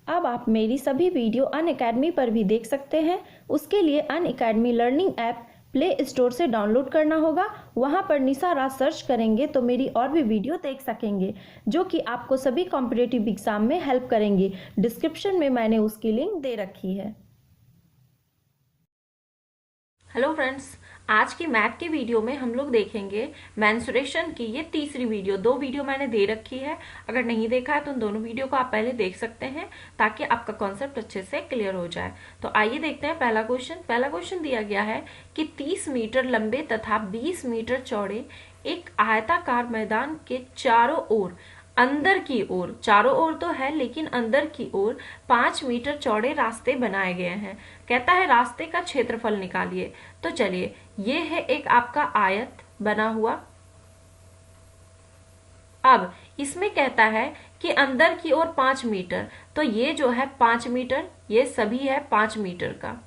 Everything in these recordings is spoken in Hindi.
अब आप मेरी सभी वीडियो अनअकैडमी पर भी देख सकते हैं। उसके लिए Unacademy learning app play store से डाउनलोड करना होगा। वहां पर निशा राज सर्च करेंगे तो मेरी और भी वीडियो देख सकेंगे जो कि आपको सभी कॉम्पिटिटिव एग्जाम में हेल्प करेंगे। डिस्क्रिप्शन में मैंने उसकी लिंक दे रखी है। हेलो फ्रेंड्स, आज की मैथ की वीडियो में हम लोग देखेंगे मेंसुरेशन की ये तीसरी वीडियो। 2 वीडियो मैंने दे रखी है, अगर नहीं देखा है तो उन दोनों वीडियो को आप पहले देख सकते हैं ताकि आपका कॉन्सेप्ट अच्छे से क्लियर हो जाए। तो आइए देखते हैं पहला क्वेश्चन। पहला क्वेश्चन दिया गया है कि 30 मीटर लंबे तथा 20 मीटर चौड़े एक आयताकार मैदान के चारों ओर, अंदर की ओर, चारों ओर तो है लेकिन अंदर की ओर 5 मीटर चौड़े रास्ते बनाए गए हैं। कहता है रास्ते का क्षेत्रफल निकालिए। तो चलिए, ये है एक आपका आयत बना हुआ। अब इसमें कहता है कि अंदर की ओर 5 मीटर, तो ये जो है 5 मीटर, ये सभी है 5 मीटर का।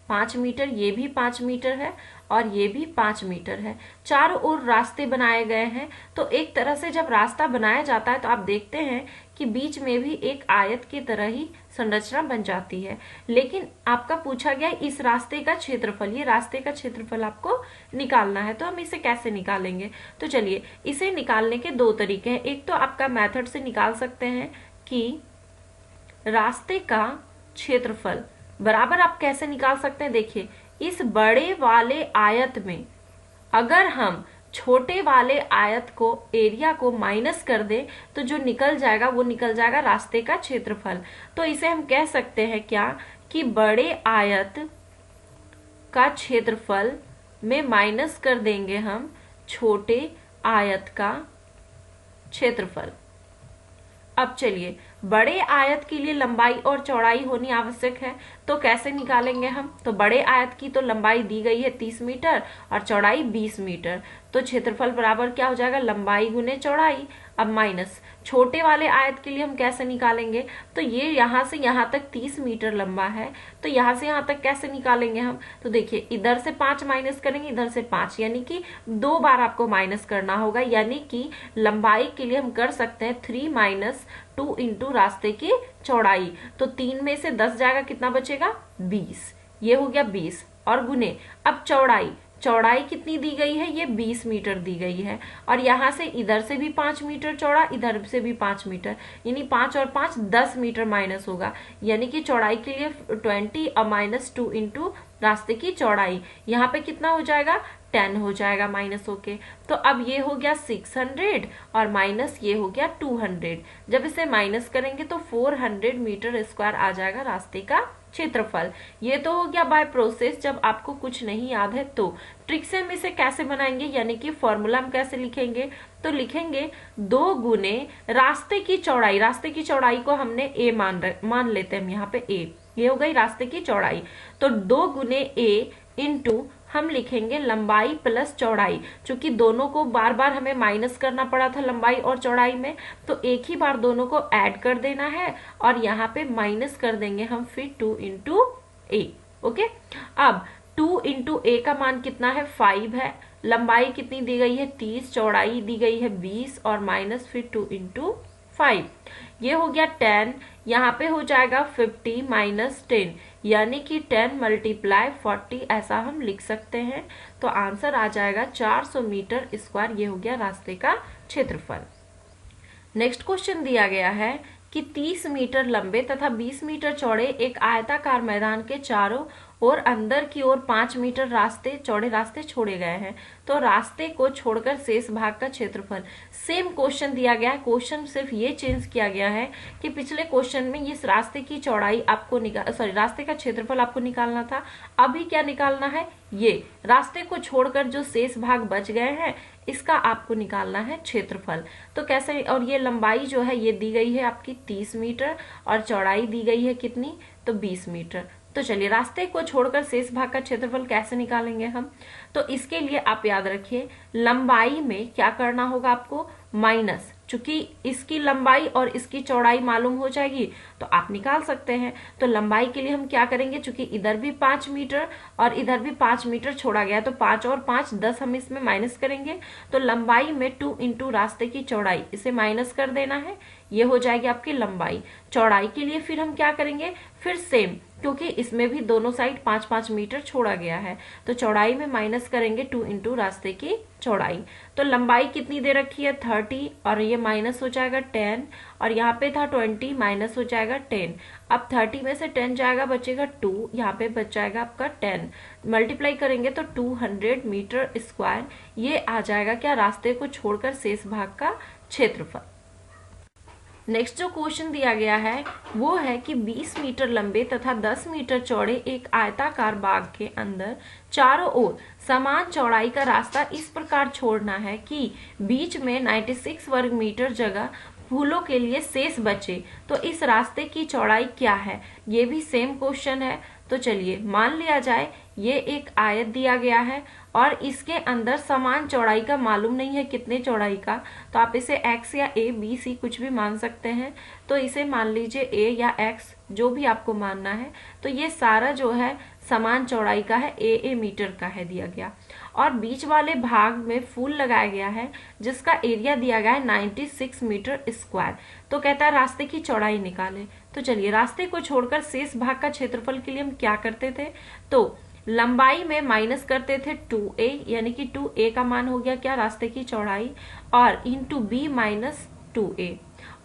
5 मीटर, ये भी 5 मीटर है और ये भी 5 मीटर है। चारों ओर रास्ते बनाए गए हैं। तो एक तरह से जब रास्ता बनाया जाता है तो आप देखते हैं कि बीच में भी एक आयत की तरह ही संरचना बन जाती है। लेकिन आपका पूछा गया इस रास्ते का क्षेत्रफल, ये रास्ते का क्षेत्रफल आपको निकालना है। तो हम इसे कैसे निकालेंगे? तो चलिए, इसे निकालने के 2 तरीके हैं। एक तो आपका मेथड से निकाल सकते हैं कि रास्ते का क्षेत्रफल बराबर आप कैसे निकाल सकते हैं। देखिए, इस बड़े वाले आयत में अगर हम छोटे वाले आयत को, एरिया को माइनस कर दें तो जो निकल जाएगा वो निकल जाएगा रास्ते का क्षेत्रफल। तो इसे हम कह सकते हैं क्या कि बड़े आयत का क्षेत्रफल में माइनस कर देंगे हम छोटे आयत का क्षेत्रफल। अब चलिए, बड़े आयत के लिए लंबाई और चौड़ाई होनी आवश्यक है, तो कैसे निकालेंगे हम? तो बड़े आयत की तो लंबाई दी गई है 30 मीटर और चौड़ाई 20 मीटर, तो क्षेत्रफल बराबर क्या हो जाएगा? लंबाई गुने चौड़ाई। अब माइनस छोटे वाले आयत के लिए हम कैसे निकालेंगे? तो ये यहां से यहां तक 30 मीटर लंबा है, तो यहां से यहां तक कैसे निकालेंगे हम? तो देखिए, इधर से 5 माइनस करेंगे, इधर से 5, यानी कि 2 बार आपको माइनस करना होगा। यानी कि लंबाई के लिए हम कर सकते हैं 3 माइनस 2 इंटू रास्ते की चौड़ाई। तो 3 में से 10 जाएगा, कितना बचेगा? 20। ये हो गया 20 और गुने। अब चौड़ाई, चौड़ाई कितनी दी गई है? ये 20 मीटर दी गई है और यहां से इधर से भी 5 मीटर चौड़ा, इधर से भी 5 मीटर, यानी 5 और 5 10 मीटर माइनस होगा। यानी कि चौड़ाई के लिए 20 और माइनस 2 इंटू रास्ते की चौड़ाई, यहाँ पे कितना हो जाएगा? 10 हो जाएगा माइनस होके। तो अब ये हो गया 600 और माइनस ये हो गया 200। जब इसे माइनस करेंगे तो 400 मीटर स्क्वायर आ जाएगा रास्ते का क्षेत्रफल। ये तो हो गया बाय प्रोसेस, जब आपको कुछ नहीं याद है तो। ट्रिक से हम इसे कैसे बनाएंगे, यानी कि फॉर्मूला हम कैसे लिखेंगे? तो लिखेंगे 2 गुने रास्ते की चौड़ाई। रास्ते की चौड़ाई को हमने ए मान लेते हैं हम यहाँ पे ए, ये हो गई रास्ते की चौड़ाई। तो 2 गुने ए इंटू हम लिखेंगे लंबाई प्लस चौड़ाई। चूंकि दोनों को बार बार हमें माइनस करना पड़ा था लंबाई और चौड़ाई में, तो एक ही बार दोनों को ऐड कर देना है और यहाँ पे माइनस कर देंगे हम फिर 2 इंटू ए। ओके, अब 2 इंटू ए का मान कितना है? 5 है। लंबाई कितनी दी गई है? 30, चौड़ाई दी गई है 20 और माइनस फिर 2 इंटू 5, ये हो गया 10। यहाँ पे हो जाएगा 50 माइनस 10, यानी कि 10 मल्टीप्लाई 40, ऐसा हम लिख सकते हैं। तो आंसर आ जाएगा 400 मीटर स्क्वायर। ये हो गया रास्ते का क्षेत्रफल। नेक्स्ट क्वेश्चन दिया गया है कि 30 मीटर लंबे तथा 20 मीटर चौड़े एक आयताकार मैदान के चारों और अंदर की ओर 5 मीटर चौड़े रास्ते छोड़े गए हैं। तो रास्ते को छोड़कर शेष भाग का क्षेत्रफल। सेम क्वेश्चन दिया गया है, क्वेश्चन सिर्फ ये चेंज किया गया है कि पिछले क्वेश्चन में इस रास्ते की चौड़ाई आपको रास्ते का क्षेत्रफल आपको निकालना था। अभी क्या निकालना है? ये रास्ते को छोड़कर जो शेष भाग बच गए हैं इसका आपको निकालना है क्षेत्रफल। तो कैसे? और ये लंबाई जो है ये दी गई है आपकी 30 मीटर और चौड़ाई दी गई है कितनी? तो 20 मीटर। तो चलिए, रास्ते को छोड़कर शेष भाग का क्षेत्रफल कैसे निकालेंगे हम? तो इसके लिए आप याद रखिए, लंबाई में क्या करना होगा आपको? माइनस चूंकि इसकी लंबाई और इसकी चौड़ाई मालूम हो जाएगी तो आप निकाल सकते हैं। तो लंबाई के लिए हम क्या करेंगे, चूंकि इधर भी 5 मीटर और इधर भी 5 मीटर छोड़ा गया है तो 5 और 5 10 हम इसमें माइनस करेंगे। तो लंबाई में 2 इंटू रास्ते की चौड़ाई, इसे माइनस कर देना है, ये हो जाएगी आपकी लंबाई। चौड़ाई के लिए फिर हम क्या करेंगे, फिर सेम, क्योंकि इसमें भी दोनों साइड 5-5 मीटर छोड़ा गया है तो चौड़ाई में माइनस करेंगे 2 इंटू रास्ते की चौड़ाई। तो लंबाई कितनी दे रखी है 30 और ये माइनस हो जाएगा 10 और यहाँ पे था 20 माइनस हो जाएगा 10। अब 30 में से 10 जाएगा बचेगा 2, यहाँ पे बच जाएगा आपका 10, मल्टीप्लाई करेंगे तो 200 मीटर स्क्वायर ये आ जाएगा क्या, रास्ते को छोड़कर शेष भाग का क्षेत्रफल। नेक्स्ट जो क्वेश्चन दिया गया है वो है कि 20 मीटर लंबे तथा 10 मीटर चौड़े एक आयताकार बाग के अंदर चारों ओर समान चौड़ाई का रास्ता इस प्रकार छोड़ना है कि बीच में 96 वर्ग मीटर जगह फूलों के लिए शेष बचे, तो इस रास्ते की चौड़ाई क्या है। ये भी सेम क्वेश्चन है। तो चलिए मान लिया जाए ये एक आयत दिया गया है और इसके अंदर समान चौड़ाई का मालूम नहीं है कितने चौड़ाई का, तो आप इसे x या a b c कुछ भी मान सकते हैं। तो इसे मान लीजिए a या x जो भी आपको मानना है। तो ये सारा जो है समान चौड़ाई का है, a मीटर का है दिया गया और बीच वाले भाग में फूल लगाया गया है जिसका एरिया दिया गया है 96 मीटर स्क्वायर। तो कहता है रास्ते की चौड़ाई निकालें। तो चलिए रास्ते को छोड़कर शेष भाग का क्षेत्रफल के लिए हम क्या करते थे, तो लंबाई में माइनस करते थे 2a, यानी कि 2a का मान हो गया क्या, रास्ते की चौड़ाई, और इंटू b माइनस 2a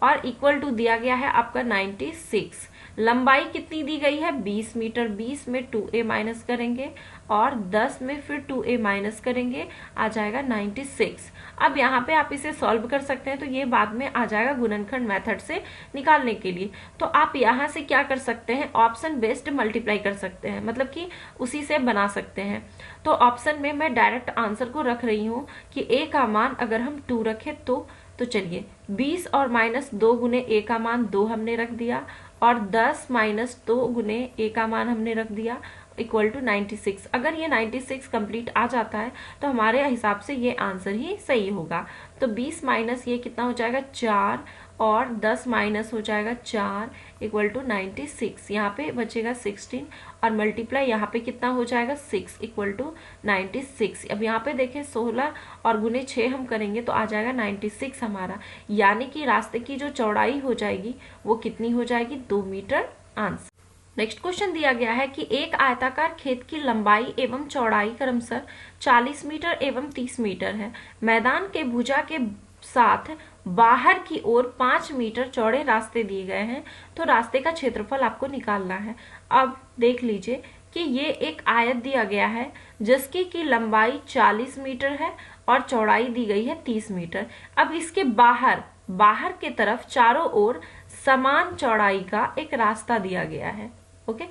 और इक्वल टू दिया गया है आपका 96। लंबाई कितनी दी गई है 20 मीटर, 20 में 2a माइनस करेंगे और 10 में फिर 2a माइनस करेंगे, आ जाएगा 96। अब यहाँ पे आप इसे सॉल्व कर सकते हैं तो ये बाद में आ जाएगा गुणनखंड मेथड से निकालने के लिए। तो आप यहाँ से क्या कर सकते हैं, ऑप्शन बेस्ड मल्टीप्लाई कर सकते हैं, मतलब कि उसी से बना सकते हैं। तो ऑप्शन में मैं डायरेक्ट आंसर को रख रही हूँ कि a का मान अगर हम 2 रखें तो चलिए 20 और माइनस 2 गुने a का मान 2 हमने रख दिया और 10 माइनस 2 गुने a का मान हमने रख दिया इक्वल टू 96। अगर ये 96 कंप्लीट आ जाता है तो हमारे हिसाब से ये आंसर ही सही होगा। तो 20 माइनस ये कितना हो जाएगा 4 और 10 माइनस हो जाएगा 4 इक्वल टू 96। यहाँ पे बचेगा 16 और मल्टीप्लाई यहाँ पे कितना हो जाएगा 6 इक्वल टू 96। अब यहाँ पे देखें 16 और गुने 6 हम करेंगे तो आ जाएगा 96 हमारा, यानी कि रास्ते की जो चौड़ाई हो जाएगी वो कितनी हो जाएगी 2 मीटर। आंसर। नेक्स्ट क्वेश्चन दिया गया है कि एक आयताकार खेत की लंबाई एवं चौड़ाई क्रमशः 40 मीटर एवं 30 मीटर है। मैदान के भुजा के साथ बाहर की ओर 5 मीटर चौड़े रास्ते दिए गए हैं, तो रास्ते का क्षेत्रफल आपको निकालना है। अब देख लीजिए कि ये एक आयत दिया गया है जिसकी की लंबाई 40 मीटर है और चौड़ाई दी गई है 30 मीटर। अब इसके बाहर के तरफ चारों ओर समान चौड़ाई का एक रास्ता दिया गया है। ओके,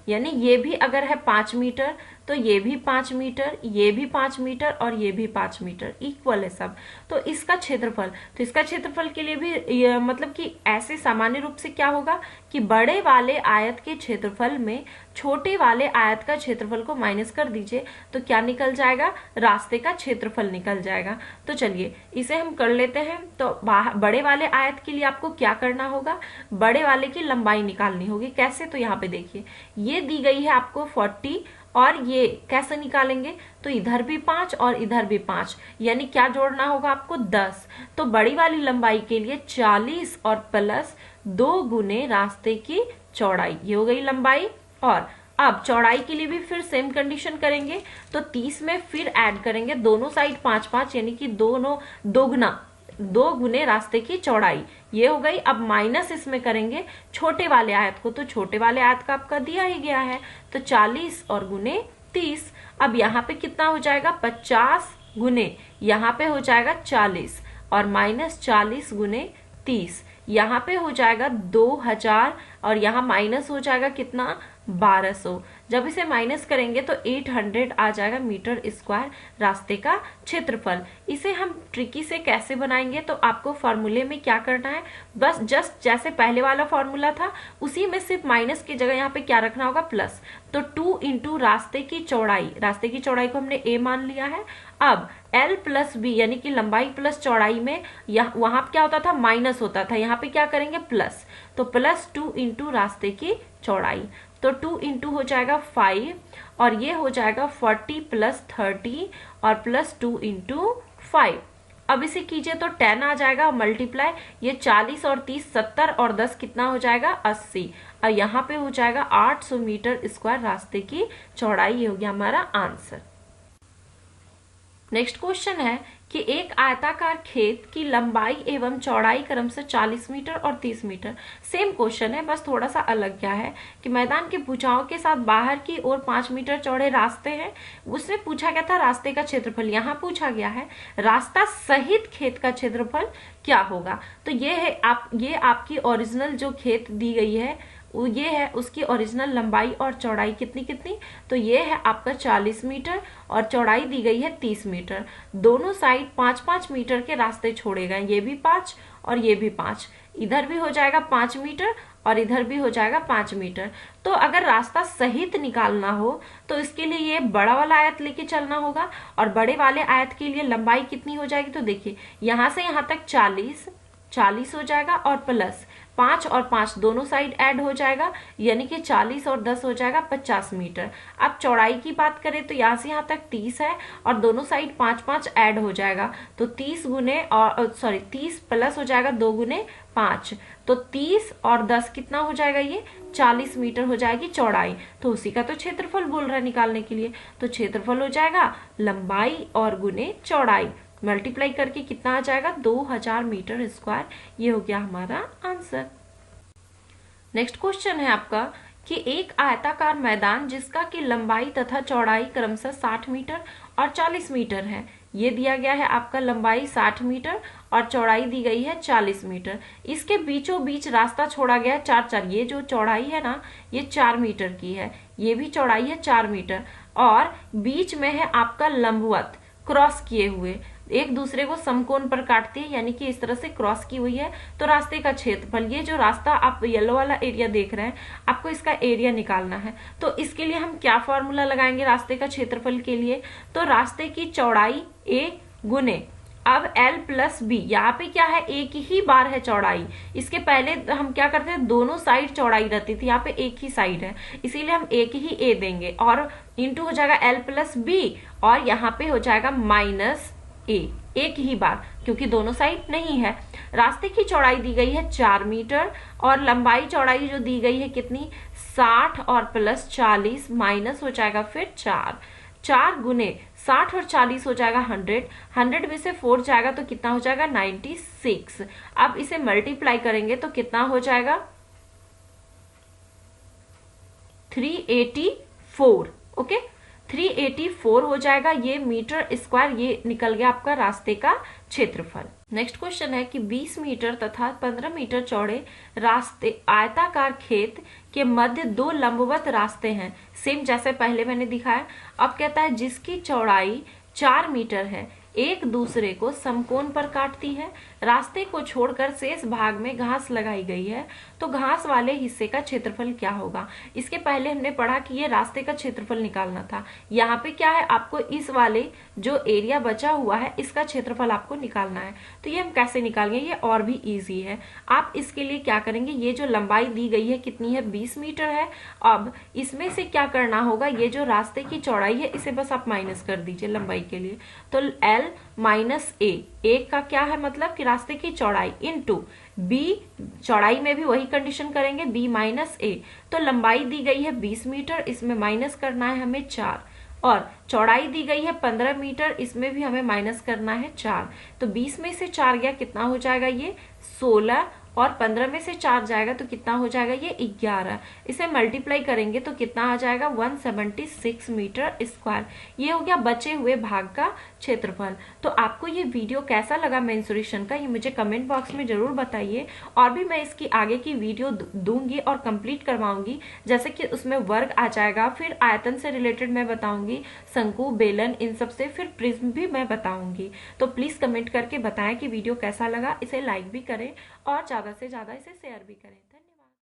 यानी ये भी अगर है 5 मीटर तो ये भी 5 मीटर, ये भी 5 मीटर और ये भी 5 मीटर, इक्वल है सब। तो इसका क्षेत्रफल, तो इसका क्षेत्रफल के लिए भी मतलब कि ऐसे सामान्य रूप से क्या होगा कि बड़े वाले आयत के क्षेत्रफल में छोटे वाले आयत का क्षेत्रफल को माइनस कर दीजिए तो क्या निकल जाएगा, रास्ते का क्षेत्रफल निकल जाएगा। तो चलिए इसे हम कर लेते हैं। तो बड़े वाले आयत के लिए आपको क्या करना होगा, बड़े वाले की लंबाई निकालनी होगी। कैसे, तो यहाँ पे देखिए ये दी गई है आपको 40 और ये कैसे निकालेंगे, तो इधर भी 5 और इधर भी 5, यानी क्या जोड़ना होगा आपको 10। तो बड़ी वाली लंबाई के लिए 40 और प्लस 2 गुने रास्ते की चौड़ाई, ये हो गई लंबाई। और अब चौड़ाई के लिए भी फिर सेम कंडीशन करेंगे, तो 30 में फिर ऐड करेंगे दोनों साइड 5-5, यानी कि दोनों दोगुना 2 गुने रास्ते की चौड़ाई, ये हो गई। अब माइनस इसमें करेंगे छोटे वाले आयत को, तो छोटे वाले आयत का आपका दिया ही गया है, तो 40 और गुने 30। अब यहाँ पे कितना हो जाएगा 50 गुने, यहाँ पे हो जाएगा 40 और माइनस 40 गुने 30, यहाँ पे हो जाएगा 2000 और यहाँ माइनस हो जाएगा कितना 1200। जब इसे माइनस करेंगे तो 800 आ जाएगा मीटर स्क्वायर रास्ते का क्षेत्रफल। इसे हम ट्रिकी से कैसे बनाएंगे, तो आपको फॉर्मूले में क्या करना है, बस जस्ट जैसे पहले वाला फॉर्मूला था उसी में सिर्फ माइनस की जगह यहाँ पे क्या रखना होगा, प्लस। तो 2 इंटू रास्ते की चौड़ाई को हमने a मान लिया है। अब l प्लस b यानी कि लंबाई प्लस चौड़ाई में वहां क्या होता था, माइनस होता था, यहाँ पे क्या करेंगे, प्लस। तो प्लस 2 इंटू रास्ते की चौड़ाई, तो 2 इंटू हो जाएगा 5 और ये हो जाएगा 40 प्लस 30 और प्लस 2 इंटू 5। अब इसे कीजिए तो 10 आ जाएगा मल्टीप्लाई, ये 40 और 30 70 और 10 कितना हो जाएगा 80 और यहाँ पे हो जाएगा 800 मीटर स्क्वायर रास्ते की चौड़ाई। ये हो गया हमारा आंसर। नेक्स्ट क्वेश्चन है कि एक आयताकार खेत की लंबाई एवं चौड़ाई क्रमशः 40 मीटर और 30 मीटर। सेम क्वेश्चन है, बस थोड़ा सा अलग क्या है कि मैदान की भुजाओं के साथ बाहर की ओर 5 मीटर चौड़े रास्ते हैं। उसने पूछा गया था रास्ते का क्षेत्रफल, यहाँ पूछा गया है रास्ता सहित खेत का क्षेत्रफल क्या होगा। तो ये आपकी ओरिजिनल जो खेत दी गई है ये है, उसकी ओरिजिनल लंबाई और चौड़ाई कितनी, तो ये है आपका 40 मीटर और चौड़ाई दी गई है 30 मीटर। दोनों साइड 5-5 मीटर के रास्ते छोड़े गए, ये भी 5 और ये भी 5, इधर भी हो जाएगा 5 मीटर और इधर भी हो जाएगा 5 मीटर। तो अगर रास्ता सहित निकालना हो तो इसके लिए ये बड़ा वाला आयत लेके चलना होगा और बड़े वाले आयत के लिए लंबाई कितनी हो जाएगी, तो देखिए यहाँ से यहाँ तक 40 हो जाएगा और प्लस 5 और 5 दोनों साइड ऐड हो जाएगा, यानी कि 40 और 10 हो जाएगा 50 मीटर। अब चौड़ाई की बात करें तो यहाँ से यहाँ तक 30 है और दोनों साइड 5-5 ऐड हो जाएगा, तो 30 प्लस हो जाएगा 2 गुने 5, तो 30 और 10 कितना हो जाएगा, ये 40 मीटर हो जाएगी चौड़ाई। तो उसी का तो क्षेत्रफल बोल रहा है निकालने के लिए, तो क्षेत्रफल हो जाएगा लंबाई और गुने चौड़ाई, मल्टीप्लाई करके कितना आ जाएगा 2000 मीटर स्क्वायर। ये हो गया हमारा आंसर। नेक्स्ट क्वेश्चन है आपका कि एक आयताकार मैदान जिसका की लंबाई तथा चौड़ाई क्रमशः 60 मीटर और 40 मीटर है। ये दिया गया है आपका लंबाई 60 मीटर और चौड़ाई दी गई है 40 मीटर। इसके बीचों बीच रास्ता छोड़ा गया है 4-4, ये जो चौड़ाई है ना ये 4 मीटर की है, ये भी चौड़ाई है 4 मीटर और बीच में है आपका लंबवत क्रॉस किए हुए, एक दूसरे को समकोण पर काटती है, यानी कि इस तरह से क्रॉस की हुई है। तो रास्ते का क्षेत्रफल, ये जो रास्ता आप येलो वाला एरिया देख रहे हैं, आपको इसका एरिया निकालना है। तो इसके लिए हम क्या फॉर्मूला लगाएंगे रास्ते का क्षेत्रफल के लिए, तो रास्ते की चौड़ाई a गुने अब l प्लस b, यहाँ पे क्या है एक ही बार है चौड़ाई, इसके पहले हम क्या करते हैं दोनों साइड चौड़ाई रहती थी, यहाँ पे एक ही साइड है इसीलिए हम एक ही a देंगे और इंटू हो जाएगा l प्लस b और यहाँ पे हो जाएगा माइनस a, एक ही बार क्योंकि दोनों साइड नहीं है। रास्ते की चौड़ाई दी गई है 4 मीटर और लंबाई चौड़ाई जो दी गई है कितनी 60 और प्लस 40 माइनस हो जाएगा फिर 4 गुने 60 और 40 हो जाएगा 100 में से 4 जाएगा तो कितना हो जाएगा 96। अब इसे मल्टीप्लाई करेंगे तो कितना हो जाएगा 384। ओके 384 हो जाएगा ये मीटर स्क्वायर, ये निकल गया आपका रास्ते का क्षेत्रफल। नेक्स्ट क्वेश्चन है कि 20 मीटर तथा 15 मीटर चौड़े रास्ते आयताकार खेत के मध्य 2 लंबवत रास्ते हैं, सेम जैसे पहले मैंने दिखाया। अब कहता है जिसकी चौड़ाई 4 मीटर है, एक दूसरे को समकोण पर काटती है। रास्ते को छोड़कर शेष भाग में घास लगाई गई है, तो घास वाले हिस्से का क्षेत्रफल क्या होगा। इसके पहले हमने पढ़ा कि ये रास्ते का क्षेत्रफल निकालना था, यहाँ पे क्या है आपको इस वाले जो एरिया बचा हुआ है इसका क्षेत्रफल आपको निकालना है। तो ये हम कैसे निकालेंगे, ये और भी इजी है। आप इसके लिए क्या करेंगे, ये जो लंबाई दी गई है कितनी है 20 मीटर है। अब इसमें से क्या करना होगा, ये जो रास्ते की चौड़ाई है इसे बस आप माइनस कर दीजिए लंबाई के लिए, तो l माइनस a का क्या है मतलब कि रास्ते की चौड़ाई इनटू b, चौड़ाई में भी वही कंडीशन करेंगे b माइनस a। तो लंबाई दी गई है 20 मीटर, इसमें माइनस करना है हमें 4 और चौड़ाई दी गई है 15 मीटर, इसमें भी हमें माइनस करना है 4। तो 20 में से 4 गया कितना हो जाएगा ये 16 और 15 में से 4 जाएगा तो कितना हो जाएगा, ये 11। इसे मल्टीप्लाई करेंगे तो कितना आ जाएगा, 176 मीटर स्क्वायर। ये हो गया बचे हुए भाग का क्षेत्रफल। तो आपको ये वीडियो कैसा लगा मेंसुरेशन का, ये मुझे कमेंट बॉक्स में जरूर बताइए। और भी मैं इसकी आगे की वीडियो दूंगी और कंप्लीट करवाऊंगी, जैसे कि उसमें वर्ग आ जाएगा, फिर आयतन से रिलेटेड मैं बताऊंगी, शंकु, बेलन, इन सब से, फिर प्रिज्म भी मैं बताऊंगी। तो प्लीज कमेंट करके बताएं कि वीडियो कैसा लगा। इसे लाइक भी करें और ज्यादा से ज्यादा इसे शेयर भी करें।